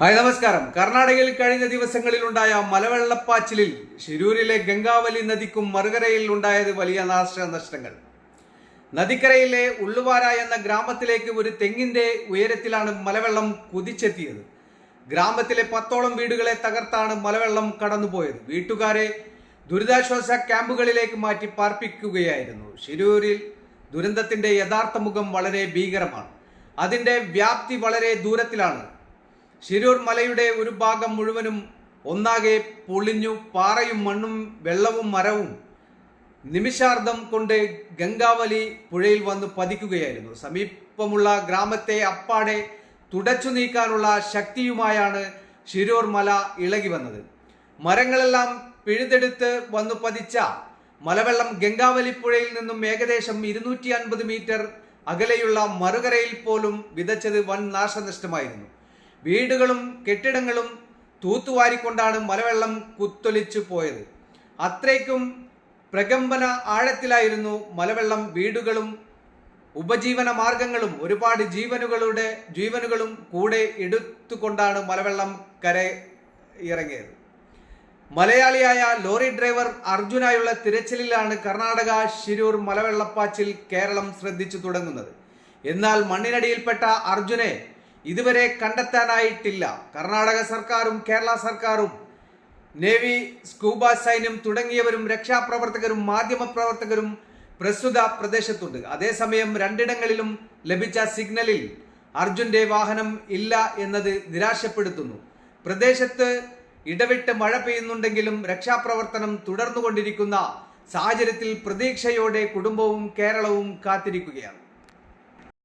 Hi നമസ്കാരം. കർണാടകയിൽ കഴിഞ്ഞ ദിവസങ്ങളിലുണ്ടായ മലവെള്ളപ്പാച്ചിലിൽ ഷിരൂരിലെ ഗംഗാവലി നദിക്കും മറുകരയിൽ ഉണ്ടായത് വലിയ നാശനഷ്ടങ്ങൾ. നദിക്കരയിലെ ഉള്ളുവാര എന്ന ഗ്രാമത്തിലേക്ക് ഒരു തെങ്ങിന്റെ ഉയരത്തിലാണ് മലവെള്ളം കുതിച്ചെത്തിയത്. ഗ്രാമത്തിലെ 10ഓളം വീടുകളെ തകർത്താണ് മലവെള്ളം കടന്നുപോയത്. വീട്ടുകാരെ ദുരിതാശ്വാസ ക്യാമ്പുകളിലേക്ക് മാറ്റി പാർപ്പിക്കുകയായിരുന്നു. ഷിരൂരിൽ ദുരന്തത്തിന്റെ യഥാർത്ഥ മുഖം വളരെ ഭീകരമാണ്. അതിന്റെ വ്യാപ്തി വളരെ ദൂരത്തിലാണ്. ഷിരൂർ മലയുടെ ഒരു ഭാഗം മുഴുവനും ഒന്നാകെ പൊളിഞ്ഞു. പാറയും മണ്ണും വെള്ളവും മരവും നിമിഷാർദ്ധം കൊണ്ട് ഗംഗാവലി പുഴയിൽ വന്ന് പതിക്കുകയായിരുന്നു. സമീപമുള്ള ഗ്രാമത്തെ അപ്പാടെ തുടച്ചു നീക്കാനുള്ള ശക്തിയുമായാണ് ഷിരൂർ മല ഇളകി വന്നത്. മരങ്ങളെല്ലാം പിഴുതെടുത്ത് വന്നു പതിച്ച മലവെള്ളം ഗംഗാവലി പുഴയിൽ നിന്നും ഏകദേശം 250 മീറ്റർ അകലെയുള്ള മറുകരയിൽ പോലും വിതച്ചത് വൻ നാശനഷ്ടമായിരുന്നു. വീടുകളും കെട്ടിടങ്ങളും തൂത്തുവാരിക്കൊണ്ടാണ് മലവെള്ളം കുത്തൊലിച്ചു പോയത്. അത്രയ്ക്കും പ്രകമ്പന ആഴത്തിലായിരുന്നു മലവെള്ളം. വീടുകളും ഉപജീവന മാർഗങ്ങളും ഒരുപാട് ജീവനുകളും കൂടെ എടുത്തുകൊണ്ടാണ് മലവെള്ളം കര ഇറങ്ങിയത്. മലയാളിയായ ലോറി ഡ്രൈവർ അർജുനായുള്ള തിരച്ചിലിലാണ് കർണാടക ഷിരൂർ മലവെള്ളപ്പാച്ചിൽ കേരളം ശ്രദ്ധിച്ചു തുടങ്ങുന്നത്. എന്നാൽ മണ്ണിനടിയിൽപ്പെട്ട അർജുനെ ഇതുവരെ കണ്ടെത്താനായിട്ടില്ല. കർണാടക സർക്കാരും കേരള സർക്കാരും നേവി, സ്കൂബ സൈന്യം തുടങ്ങിയവരും രക്ഷാപ്രവർത്തകരും മാധ്യമപ്രവർത്തകരും പ്രസ്തുത പ്രദേശത്തുണ്ട്. അതേസമയം രണ്ടിടങ്ങളിലും ലഭിച്ച സിഗ്നലിൽ അർജുന്റെ വാഹനം ഇല്ല എന്നത് നിരാശപ്പെടുത്തുന്നു. പ്രദേശത്ത് ഇടവിട്ട് മഴ പെയ്യുന്നുണ്ടെങ്കിലും രക്ഷാപ്രവർത്തനം തുടർന്നുകൊണ്ടിരിക്കുന്ന സാഹചര്യത്തിൽ പ്രതീക്ഷയോടെ കുടുംബവും കേരളവും കാത്തിരിക്കുകയാണ്.